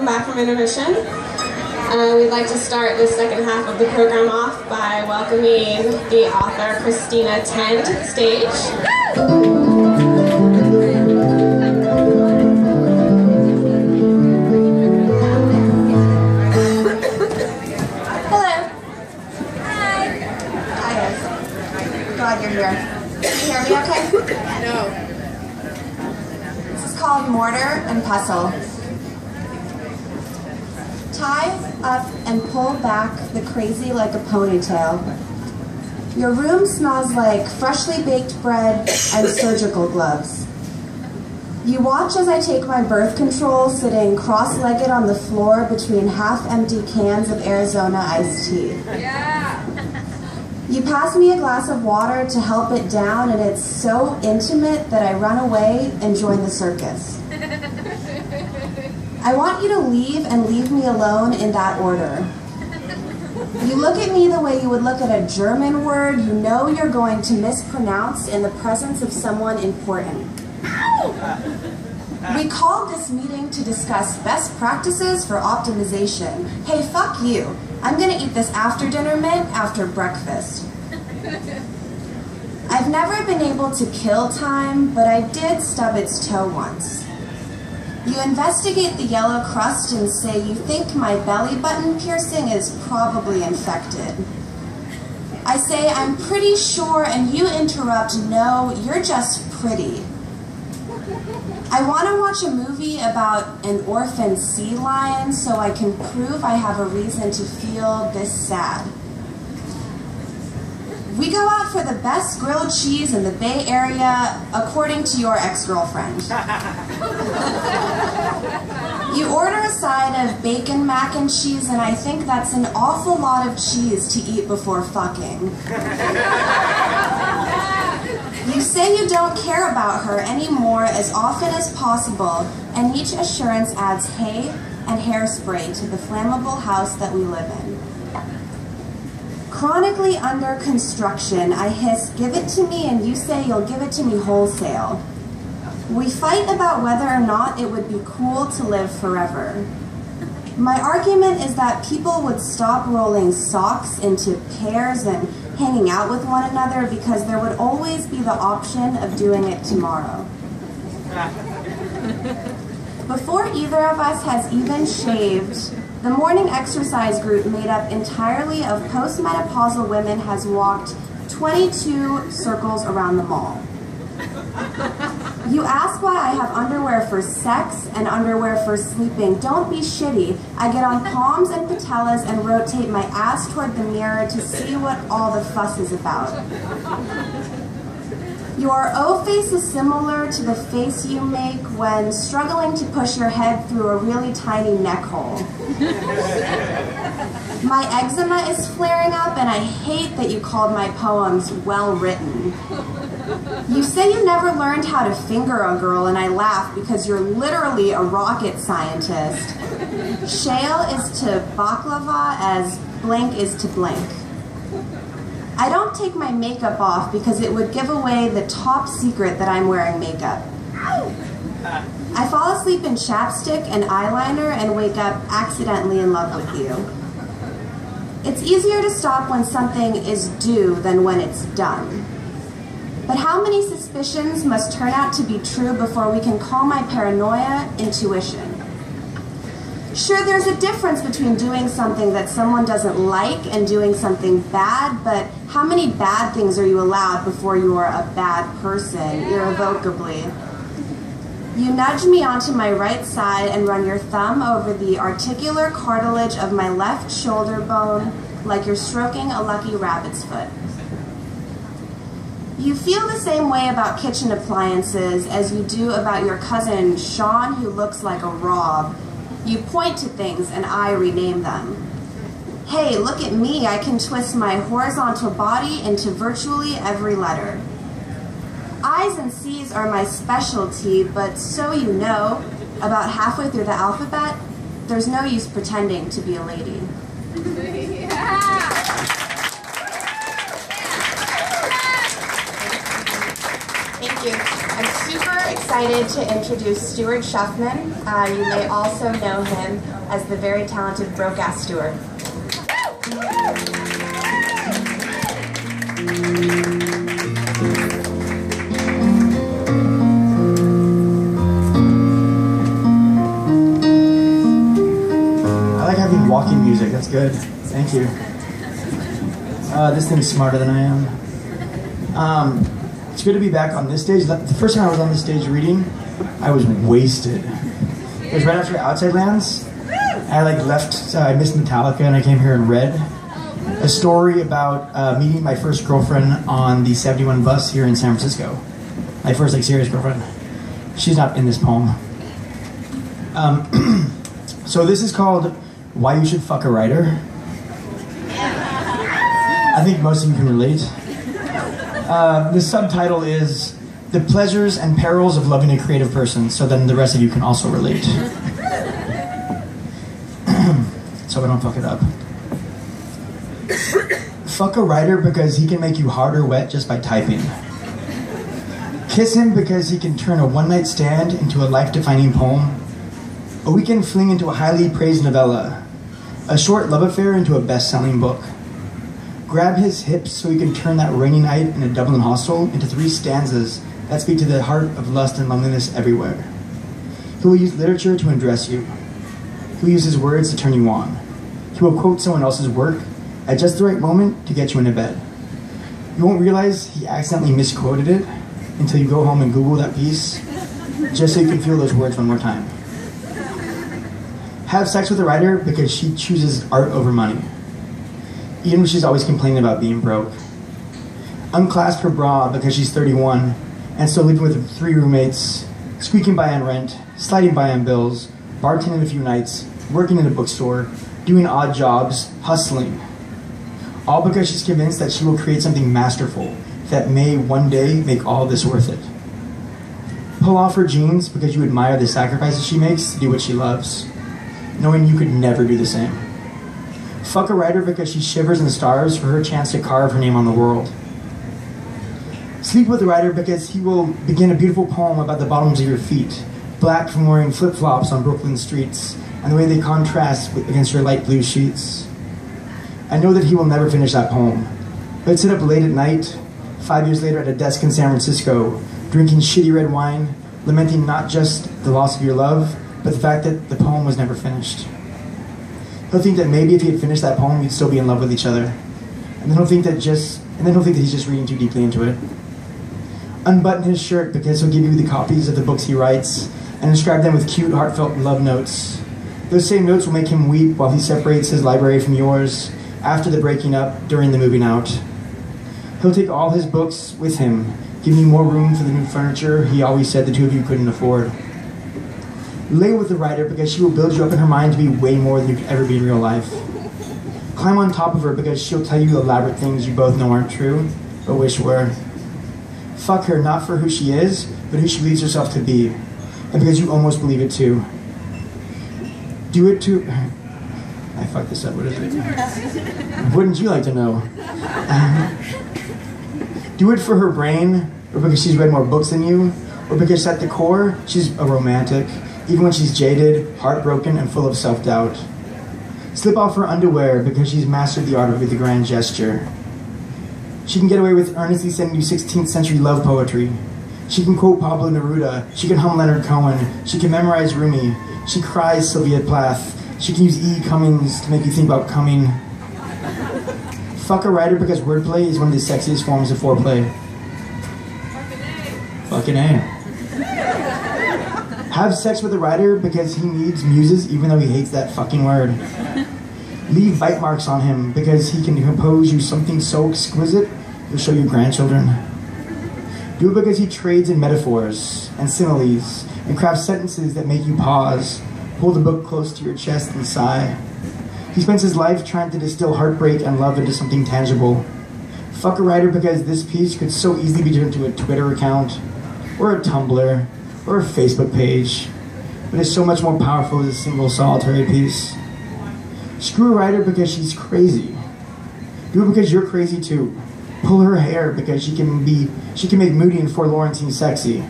Back from intermission. We'd like to start the second half of the program off by welcoming the author Kristina to the stage. Hello. Hi. Hi guys. Glad you're here. Can you hear me okay? No. This is called Mortar and Pestle. Tie up and pull back the crazy like a ponytail. Your room smells like freshly baked bread and surgical gloves. You watch as I take my birth control sitting cross-legged on the floor between half-empty cans of Arizona iced tea. Yeah. You pass me a glass of water to help it down, and it's so intimate that I run away and join the circus. I want you to leave and leave me alone in that order. You look at me the way you would look at a German word you know you're going to mispronounce in the presence of someone important. We called this meeting to discuss best practices for optimization. Hey, fuck you. I'm gonna eat this after dinner mint after breakfast. I've never been able to kill time, but I did stub its toe once. You investigate the yellow crust and say you think my belly button piercing is probably infected. I say I'm pretty sure, and you interrupt, no, you're just pretty. I want to watch a movie about an orphan sea lion so I can prove I have a reason to feel this sad. We go out for the best grilled cheese in the Bay Area, according to your ex-girlfriend. You order a side of bacon mac and cheese, and I think that's an awful lot of cheese to eat before fucking. You say you don't care about her anymore as often as possible, and each assurance adds hay and hairspray to the flammable house that we live in. Chronically under construction, I hiss, give it to me, and you say you'll give it to me wholesale. We fight about whether or not it would be cool to live forever. My argument is that people would stop rolling socks into pairs and hanging out with one another because there would always be the option of doing it tomorrow. Before either of us has even shaved, the morning exercise group made up entirely of postmenopausal women has walked 22 circles around the mall. You ask why I have underwear for sex and underwear for sleeping. Don't be shitty. I get on palms and patellas and rotate my ass toward the mirror to see what all the fuss is about. Your O face is similar to the face you make when struggling to push your head through a really tiny neck hole. My eczema is flaring up, and I hate that you called my poems well written. You say you never learned how to finger a girl, and I laugh because you're literally a rocket scientist. Shale is to baklava as blank is to blank. I don't take my makeup off because it would give away the top secret that I'm wearing makeup. I fall asleep in chapstick and eyeliner and wake up accidentally in love with you. It's easier to stop when something is due than when it's done. But how many suspicions must turn out to be true before we can call my paranoia intuition? Sure, there's a difference between doing something that someone doesn't like and doing something bad, but how many bad things are you allowed before you're a bad person, irrevocably? You nudge me onto my right side and run your thumb over the articular cartilage of my left shoulder bone like you're stroking a lucky rabbit's foot. You feel the same way about kitchen appliances as you do about your cousin Sean, who looks like a Rob. You point to things and I rename them. Hey, look at me, I can twist my horizontal body into virtually every letter. I's and C's are my specialty, but so you know, about halfway through the alphabet, there's no use pretending to be a lady. Yeah. Thank you. I'm super excited to introduce Stuart Schuffman. You may also know him as the very talented broke-ass Stuart. I like having walking music, that's good. Thank you. This thing's smarter than I am. It's good to be back on this stage. The first time I was on this stage reading, I was wasted. It was right after Outside Lands. I left, I missed Metallica, and I came here and read a story about meeting my first girlfriend on the 71 bus here in San Francisco. My first serious girlfriend. She's not in this poem. So this is called Why You Should Fuck a Writer. I think most of you can relate. The subtitle is The Pleasures and Perils of Loving a Creative Person, so then the rest of you can also relate. So I don't fuck it up. Fuck a writer because he can make you hard or wet just by typing. Kiss him because he can turn a one-night stand into a life-defining poem, a weekend fling into a highly praised novella, a short love affair into a best-selling book. Grab his hips so he can turn that rainy night in a Dublin hostel into 3 stanzas that speak to the heart of lust and loneliness everywhere. He will use literature to undress you. He will use his words to turn you on. He will quote someone else's work at just the right moment to get you into bed. You won't realize he accidentally misquoted it until you go home and Google that piece, just so you can feel those words one more time. Have sex with a writer because she chooses art over money, even when she's always complaining about being broke. Unclasp her bra because she's 31 and still living with 3 roommates, squeaking by on rent, sliding by on bills, bartending a few nights, working in a bookstore, doing odd jobs, hustling. All because she's convinced that she will create something masterful that may one day make all this worth it. Pull off her jeans because you admire the sacrifices she makes to do what she loves, knowing you could never do the same. Fuck a writer because she shivers and starves for her chance to carve her name on the world. Sleep with a writer because he will begin a beautiful poem about the bottoms of your feet, black from wearing flip-flops on Brooklyn streets, and the way they contrast against your light blue sheets. I know that he will never finish that poem, but sit up late at night, 5 years later at a desk in San Francisco, drinking shitty red wine, lamenting not just the loss of your love, but the fact that the poem was never finished. He'll think that maybe if he had finished that poem, you'd still be in love with each other. And then he'll think that he's just reading too deeply into it. Unbutton his shirt because he'll give you the copies of the books he writes and inscribe them with cute, heartfelt love notes. Those same notes will make him weep while he separates his library from yours, after the breaking up, during the moving out. He'll take all his books with him, giving you more room for the new furniture he always said the two of you couldn't afford. Lay with the writer because she will build you up in her mind to be way more than you could ever be in real life. Climb on top of her because she'll tell you elaborate things you both know aren't true, but wish were. Fuck her not for who she is, but who she leads herself to be, and because you almost believe it too. Do it to... I fucked this up, what is it? Wouldn't you like to know? Do it for her brain, or because she's read more books than you, or because at the core, she's a romantic, even when she's jaded, heartbroken, and full of self-doubt. Slip off her underwear because she's mastered the art of the grand gesture. She can get away with earnestly sending you 16th century love poetry. She can quote Pablo Neruda, she can hum Leonard Cohen, she can memorize Rumi, she cries Sylvia Plath, she can use E. Cummings to make you think about coming. Fuck a writer because wordplay is one of the sexiest forms of foreplay. Fucking A. Have sex with a writer because he needs muses even though he hates that fucking word. Leave bite marks on him because he can compose you something so exquisite he'll show you grandchildren. Do it because he trades in metaphors and similes and crafts sentences that make you pause, hold the book close to your chest and sigh. He spends his life trying to distill heartbreak and love into something tangible. Fuck a writer because this piece could so easily be turned into a Twitter account, or a Tumblr, or a Facebook page, but it's so much more powerful as a single solitary piece. Screw a writer because she's crazy. Do it because you're crazy too. Pull her hair because she can make moody and forlorn seem sexy.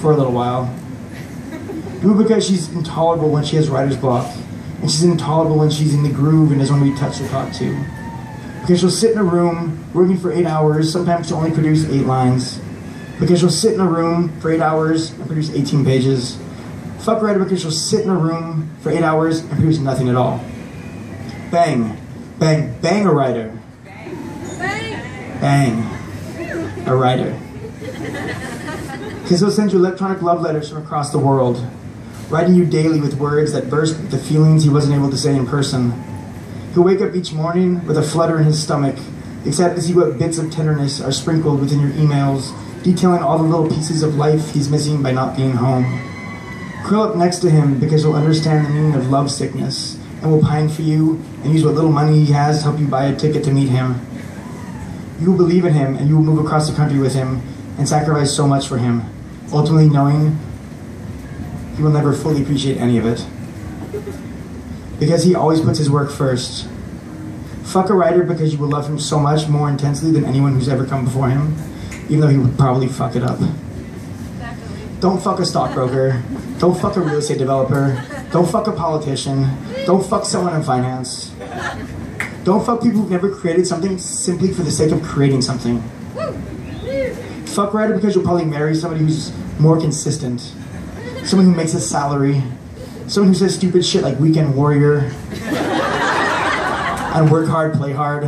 for a little while. Boo because she's intolerable when she has writer's block, and she's intolerable when she's in the groove and doesn't want to be touched or talked to. Because she'll sit in a room working for 8 hours, sometimes to only produce 8 lines. Because she'll sit in a room for 8 hours and produce 18 pages. Fuck a writer because she'll sit in a room for 8 hours and produce nothing at all. Bang. Bang. Bang a writer. Bang. A writer. Because he'll send you electronic love letters from across the world, writing you daily with words that burst with the feelings he wasn't able to say in person. He'll wake up each morning with a flutter in his stomach, excited to see what bits of tenderness are sprinkled within your emails, detailing all the little pieces of life he's missing by not being home. Curl up next to him because he'll understand the meaning of love sickness and will pine for you and use what little money he has to help you buy a ticket to meet him. You will believe in him and you will move across the country with him and sacrifice so much for him, ultimately knowing he will never fully appreciate any of it. Because he always puts his work first. Fuck a writer because you will love him so much more intensely than anyone who's ever come before him, even though he would probably fuck it up. Don't fuck a stockbroker. Don't fuck a real estate developer. Don't fuck a politician. Don't fuck someone in finance. Don't fuck people who've never created something simply for the sake of creating something. Fuck writer because you'll probably marry somebody who's more consistent. Someone who makes a salary. Someone who says stupid shit like weekend warrior. And work hard, play hard.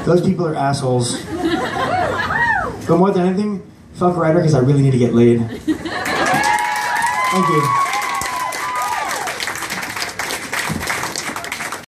Those people are assholes. But more than anything, fuck writer because I really need to get laid. Thank you.